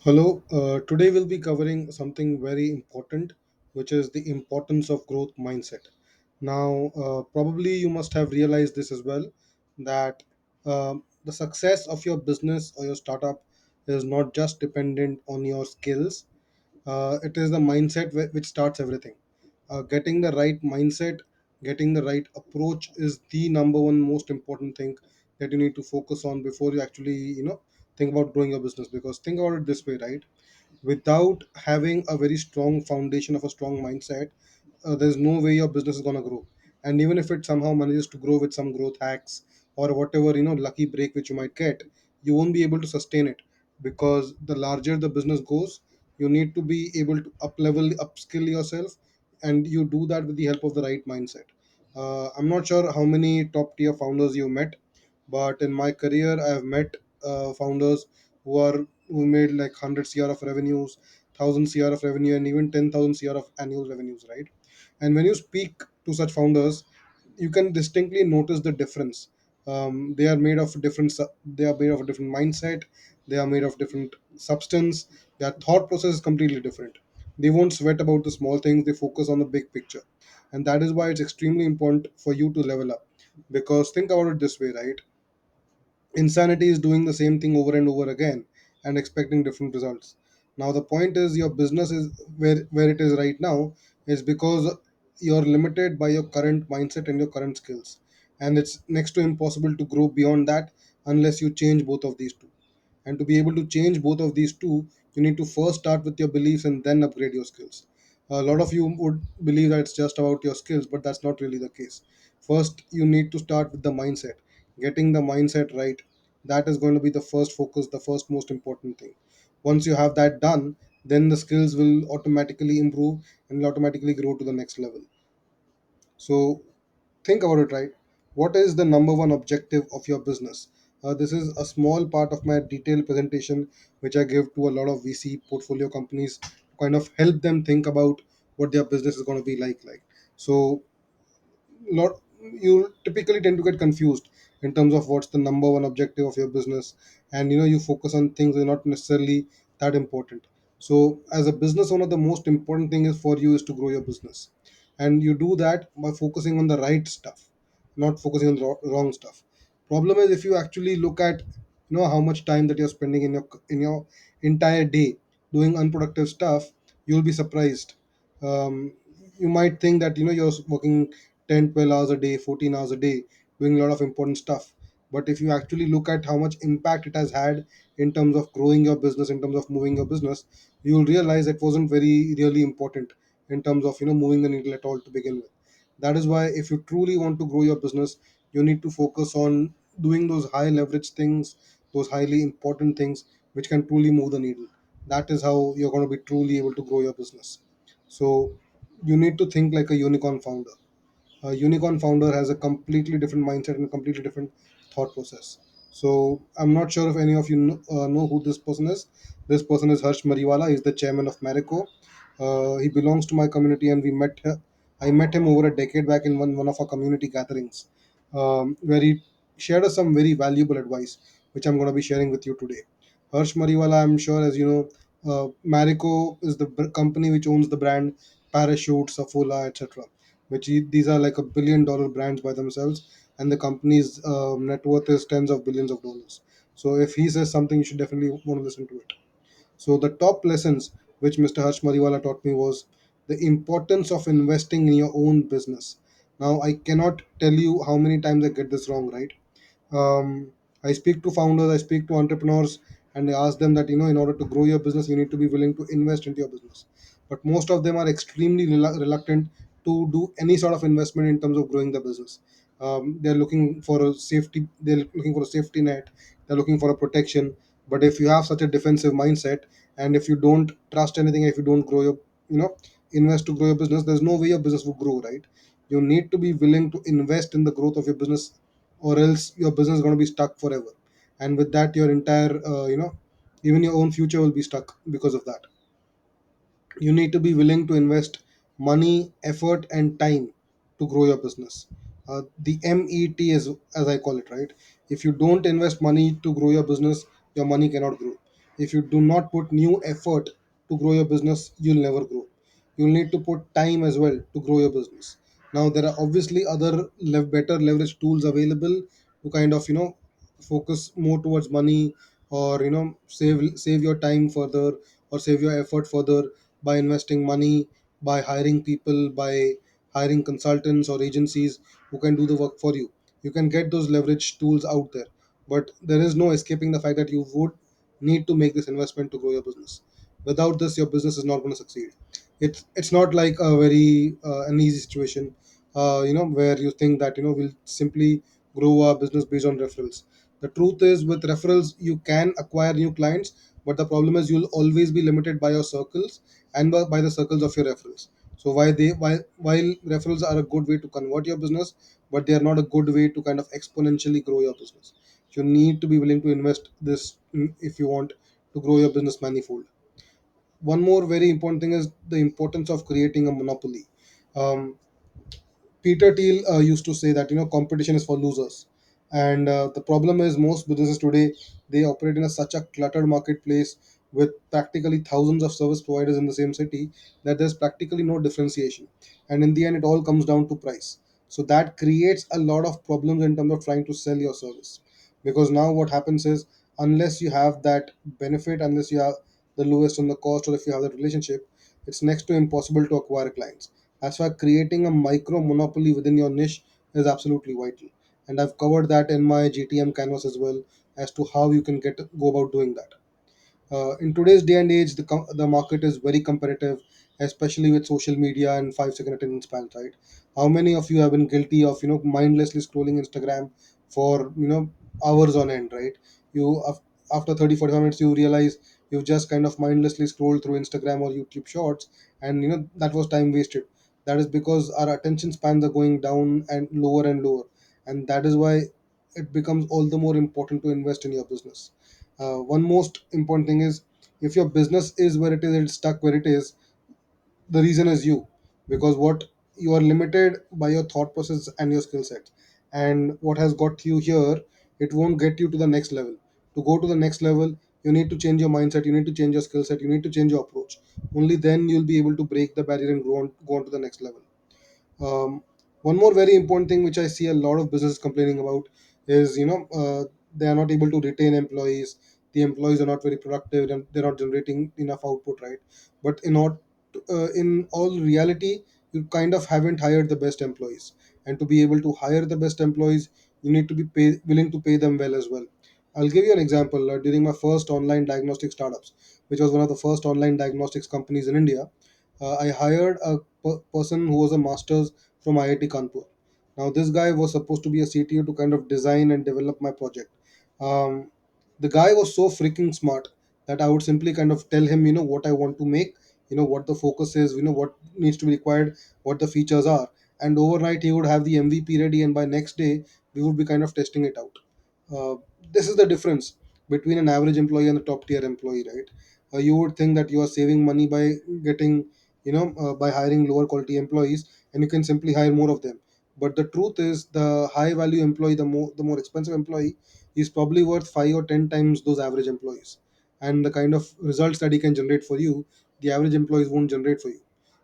Hello, today we'll be covering something very important, which is the importance of growth mindset. Now, probably you must have realized this as well that the success of your business or your startup is not just dependent on your skills, it is the mindset which starts everything. Getting the right mindset, getting the right approach is the number one most important thing that you need to focus on before you actually, think about growing your business. Because think about it this way, right? Without having a very strong foundation of a strong mindset, there's no way your business is going to grow. And even if it somehow manages to grow with some growth hacks or whatever, lucky break which you might get, you won't be able to sustain it. Because the larger the business goes, you need to be able to up level upskill yourself, and you do that with the help of the right mindset. I'm not sure how many top tier founders you met, but in my career I have met founders who made like 100 cr of revenues, 1000 cr of revenue, and even 10,000 cr of annual revenues, right? And when you speak to such founders, you can distinctly notice the difference. They are made of they are made of a different mindset. They are made of different substance. Their thought process is completely different. They won't sweat about the small things. They focus on the big picture, and that is why it's extremely important for you to level up. Because think about it this way, right? Insanity is doing the same thing over and over again and expecting different results. Now the point is, your business is where it is right now is because you're limited by your current mindset and your current skills, and it's next to impossible to grow beyond that unless you change both of these two. And to be able to change both of these two, you need to first start with your beliefs and then upgrade your skills. A lot of you would believe that it's just about your skills, but that's not really the case. First, you need to start with the mindset. Getting the mindset right, that is going to be the first focus, the first most important thing. Once you have that done, then the skills will automatically improve and will automatically grow to the next level. So think about it, right? What is the number one objective of your business? This is a small part of my detailed presentation which I give to a lot of VC portfolio companies to kind of help them think about what their business is going to be like. So lot you typically tend to get confused in terms of what's the number one objective of your business, and you focus on things that are not necessarily that important. So as a business owner, the most important thing is for you is to grow your business, and you do that by focusing on the right stuff, not focusing on the wrong stuff. Problem is, if you actually look at how much time that you're spending in your entire day doing unproductive stuff, you'll be surprised. You might think that you're working 10, 12 hours a day, 14 hours a day, doing a lot of important stuff. But if you actually look at how much impact it has had in terms of growing your business, in terms of moving your business, you'll realize it wasn't very really important in terms of moving the needle at all to begin with. That is why if you truly want to grow your business, you need to focus on doing those high leverage things, those highly important things which can truly move the needle. That is how you're going to be truly able to grow your business. So you need to think like a unicorn founder. A unicorn founder has a completely different mindset and a completely different thought process. So I'm not sure if any of you know who this person is. This person is Harsh Mariwala. He's the chairman of Marico. He belongs to my community, and I met him over a decade back in one of our community gatherings, where he shared us some very valuable advice, which I'm going to be sharing with you today. Harsh Mariwala, I'm sure, as you know, Marico is the company which owns the brand Parachute, Saffola, etc., these are like $1 billion brands by themselves, and the company's net worth is tens of billions of dollars. So if he says something, you should definitely want to listen to it. So the top lessons which Mr. Harsh Mariwala taught me was the importance of investing in your own business. Now I cannot tell you how many times I get this wrong, right? I speak to founders, I speak to entrepreneurs, and I ask them that in order to grow your business, you need to be willing to invest into your business. But most of them are extremely reluctant to do any sort of investment in terms of growing the business. They're looking for a safety. They're looking for a safety net. They're looking for a protection. But if you have such a defensive mindset, and if you don't trust anything, if you don't grow your, invest to grow your business, there's no way your business will grow, right? You need to be willing to invest in the growth of your business, or else your business is going to be stuck forever. And with that, your entire even your own future will be stuck because of that. You need to be willing to invest money, effort, and time to grow your business. The MET is, as I call it, right? If you don't invest money to grow your business, your money cannot grow. If you do not put new effort to grow your business, you'll never grow. You'll need to put time as well to grow your business. Now there are obviously other better leverage tools available to kind of focus more towards money, or save your time further, or save your effort further, by investing money, by hiring people, by hiring consultants or agencies who can do the work for you. You can get those leverage tools out there, but there is no escaping the fact that you would need to make this investment to grow your business. Without this, your business is not going to succeed. It's not like a very an easy situation, where you think that we'll simply grow our business based on referrals. The truth is, with referrals, you can acquire new clients, but the problem is you'll always be limited by your circles and by the circles of your referrals. So while referrals are a good way to convert your business, but they are not a good way to kind of exponentially grow your business. You need to be willing to invest this, if you want to grow your business manifold. One more very important thing is the importance of creating a monopoly. Um, Peter Thiel used to say that competition is for losers, and the problem is most businesses today, they operate in such a cluttered marketplace with practically thousands of service providers in the same city, that there's practically no differentiation, and in the end, it all comes down to price. So that creates a lot of problems in terms of trying to sell your service, because now what happens is, unless you have that benefit, unless you have the lowest on the cost, or if you have that relationship, it's next to impossible to acquire clients. That's why creating a micro monopoly within your niche is absolutely vital. And I've covered that in my GTM canvas as well, as to how you can go about doing that. In today's day and age, the market is very competitive, especially with social media and 5 second attention spans. Right? How many of you have been guilty of mindlessly scrolling Instagram for hours on end? Right? You after 30 45 minutes, you realize you've just kind of mindlessly scrolled through Instagram or YouTube Shorts, and that was time wasted. That is because our attention spans are going down and lower, and that is why it becomes all the more important to invest in your business. One most important thing is, if your business is where it is, it's stuck where it is, the reason is you, because what you are limited by your thought process and your skill set, and what has got you here, it won't get you to the next level. To go to the next level, you need to change your mindset, you need to change your skill set, you need to change your approach. Only then you'll be able to break the barrier and go on to the next level. One more very important thing which I see a lot of businesses complaining about is, they are not able to retain employees. The employees are not very productive and they're not generating enough output, right? But in all reality, you kind of haven't hired the best employees. And to be able to hire the best employees, you need to be willing to pay them well as well. I'll give you an example. During my first online diagnostic startups, which was one of the first online diagnostics companies in India, I hired a person who was a master's from IIT Kanpur. Now, this guy was supposed to be a CTO to kind of design and develop my project. Um, the guy was so freaking smart that I would simply kind of tell him, what I want to make, what the focus is, what needs to be required, what the features are. And overnight, he would have the MVP ready, and by next day, we would be kind of testing it out. Uh, this is the difference between an average employee and a top tier employee, right? You would think that you are saving money by getting, by hiring lower quality employees, and you can simply hire more of them. But the truth is, the high value employee, the more expensive employee, is probably worth 5 or 10 times those average employees. And the kind of results that he can generate for you, the average employees won't generate for you.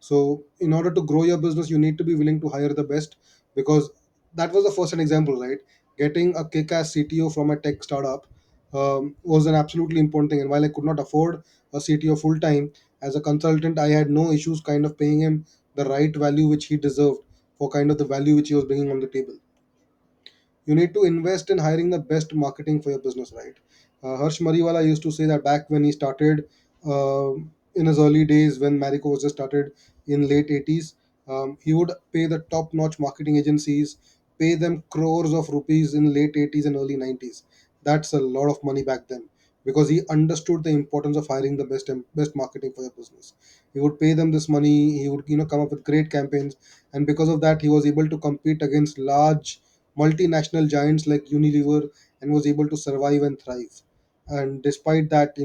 So, in order to grow your business, you need to be willing to hire the best, because that was the first example, right? Getting a kick-ass CTO from a tech startup was an absolutely important thing. And while I could not afford a CTO full time, as a consultant, I had no issues kind of paying him the right value which he deserved for kind of the value which he was bringing on the table. You need to invest in hiring the best marketing for your business, right? Harsh Mariwala used to say that back when he started, in his early days, when Marico was just started in late 80s, he would pay the top notch marketing agencies, pay them crores of rupees in late 80s and early 90s. That's a lot of money back then, because he understood the importance of hiring the best marketing for your business. He would pay them this money, he would come up with great campaigns, and because of that, he was able to compete against large multinational giants like Unilever, and was able to survive and thrive. And despite that,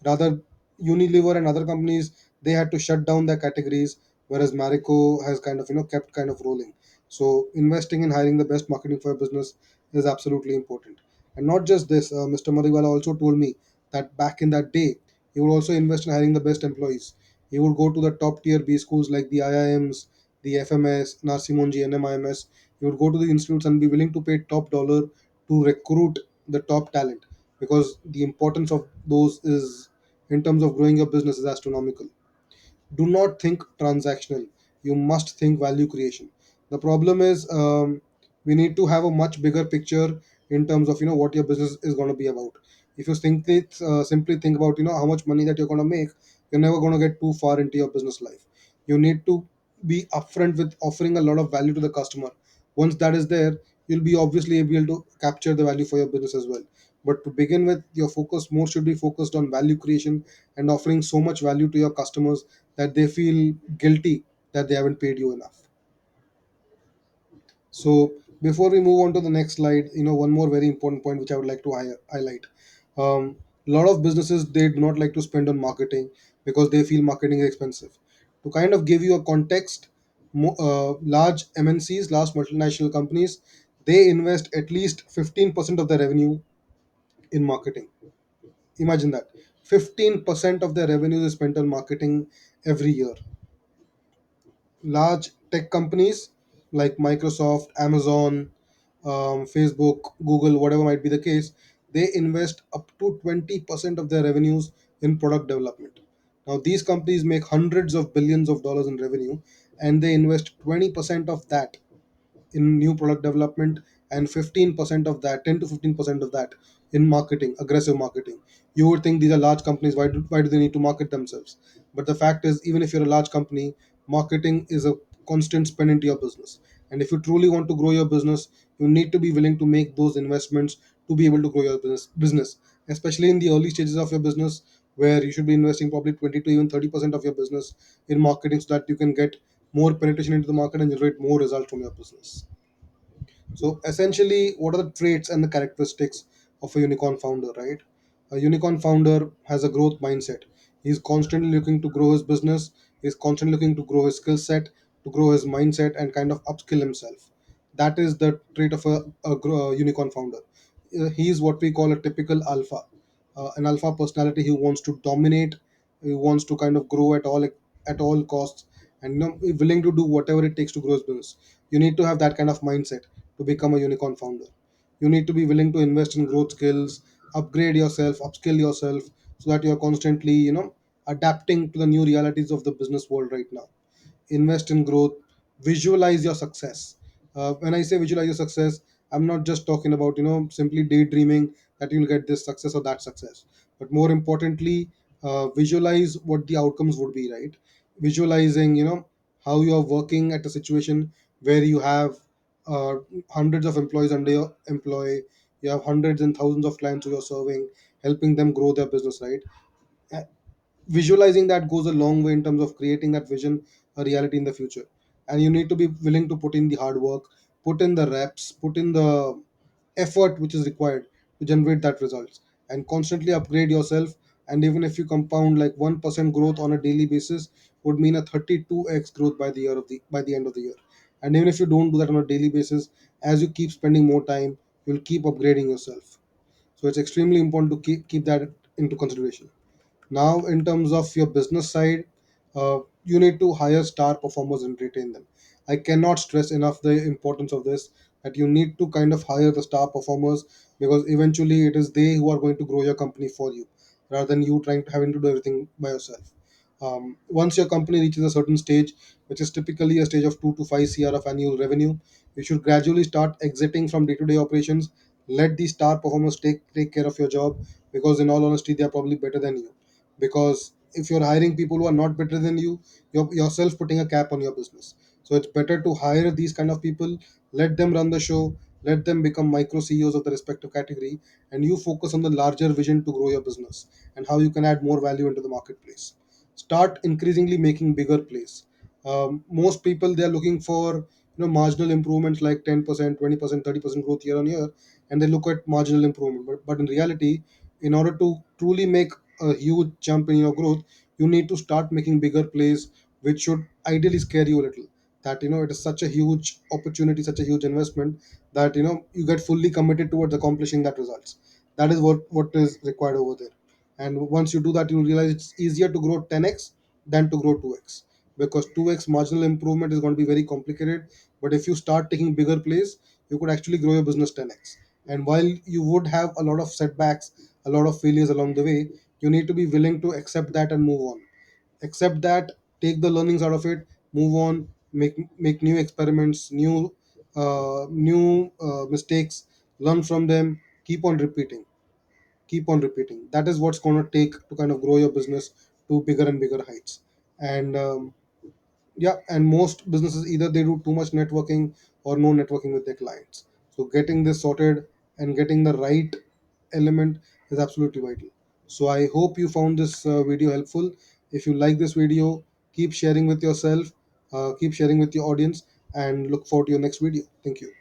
rather, Unilever and other companies, they had to shut down their categories, whereas Marico has kind of kept kind of rolling. So investing in hiring the best marketing for your business is absolutely important. And not just this, Mr. Mariwala also told me that back in that day, he would also invest in hiring the best employees. He would go to the top tier B schools like the IIMs, the FMS, Narsimonji, NMIMS. He would go to the institutes and be willing to pay top dollar to recruit the top talent, because the importance of those is, in terms of growing your business, is astronomical. Do not think transactional, you must think value creation. The problem is, we need to have a much bigger picture in terms of what your business is going to be about. If you simply think about how much money that you're going to make, you're never going to get too far into your business life. You need to be upfront with offering a lot of value to the customer. Once that is there, you'll be obviously able to capture the value for your business as well. But to begin with, your focus more should be focused on value creation and offering so much value to your customers that they feel guilty that they haven't paid you enough. So before we move on to the next slide, one more very important point which I would like to highlight. A lot of businesses, they do not like to spend on marketing because they feel marketing is expensive. To kind of give you a context, large MNCs, large multinational companies, they invest at least 15% of their revenue in marketing. Imagine that. 15% of their revenue is spent on marketing every year. Large tech companies like Microsoft, Amazon, Facebook, Google, whatever might be the case, they invest up to 20% of their revenues in product development. Now, these companies make hundreds of billions of dollars in revenue, and they invest 20% of that in new product development, and 15% of that, 10 to 15% of that, in marketing, aggressive marketing. You would think these are large companies, why do they need to market themselves? But the fact is, even if you're a large company, marketing is a constant spend into your business. And if you truly want to grow your business, you need to be willing to make those investments to be able to grow your business, especially in the early stages of your business, where you should be investing probably 20 to even 30% of your business in marketing, so that you can get more penetration into the market and generate more results from your business. So essentially, what are the traits and the characteristics of a unicorn founder, right? A unicorn founder has a growth mindset. He's constantly looking to grow his business. He's constantly looking to grow his skill set, to grow his mindset, and kind of upskill himself. That is the trait of a unicorn founder. He is what we call a typical alpha, an alpha personality who wants to dominate, who wants to kind of grow at all costs, and willing to do whatever it takes to grow his business. You need to have that kind of mindset to become a unicorn founder. You need to be willing to invest in growth skills, upgrade yourself, upskill yourself, so that you're constantly, adapting to the new realities of the business world right now. Invest in growth, visualize your success. When I say visualize your success, I'm not just talking about simply daydreaming that you'll get this success or that success, but more importantly, visualize what the outcomes would be, right? Visualizing how you're working at a situation where you have uh, hundreds of employees under your employee, you have hundreds and thousands of clients who you're serving, helping them grow their business, right? Visualizing that goes a long way in terms of creating that vision a reality in the future. And you need to be willing to put in the hard work, put in the reps, put in the effort which is required to generate that results, and constantly upgrade yourself. And even if you compound like 1% growth on a daily basis, would mean a 32x growth by the end of the year. And even if you don't do that on a daily basis, as you keep spending more time, you'll keep upgrading yourself. So it's extremely important to keep that into consideration. Now, in terms of your business side, you need to hire star performers and retain them. I cannot stress enough the importance of this, that you need to kind of hire the star performers, because eventually it is they who are going to grow your company for you, rather than you trying to having to do everything by yourself. Once your company reaches a certain stage, which is typically a stage of 2 to 5 CR of annual revenue, you should gradually start exiting from day to day operations. Let the star performers take care of your job, because in all honesty, they are probably better than you. Because if you're hiring people who are not better than you, you're yourself putting a cap on your business. So it's better to hire these kind of people, let them run the show, let them become micro CEOs of the respective category, and you focus on the larger vision to grow your business and how you can add more value into the marketplace. Start increasingly making bigger plays. Most people, they are looking for marginal improvements like 10%, 20%, 30% growth year on year, and they look at marginal improvement. But in reality, in order to truly make a huge jump in your growth, you need to start making bigger plays, which should ideally scare you a little. That it is such a huge opportunity, such a huge investment, that you get fully committed towards accomplishing that results. That is what is required over there. And once you do that, you'll realize it's easier to grow 10x than to grow 2x, because 2x marginal improvement is going to be very complicated. But if you start taking bigger plays, you could actually grow your business 10x. And while you would have a lot of setbacks, a lot of failures along the way, you need to be willing to accept that and move on. Accept that, take the learnings out of it, move on, make new experiments, new mistakes, learn from them, keep on repeating. That is what's going to take to kind of grow your business to bigger and bigger heights. And yeah, and most businesses, either they do too much networking or no networking with their clients. So getting this sorted and getting the right element is absolutely vital. So I hope you found this video helpful. If you like this video, keep sharing with yourself, keep sharing with your audience, and look forward to your next video. Thank you.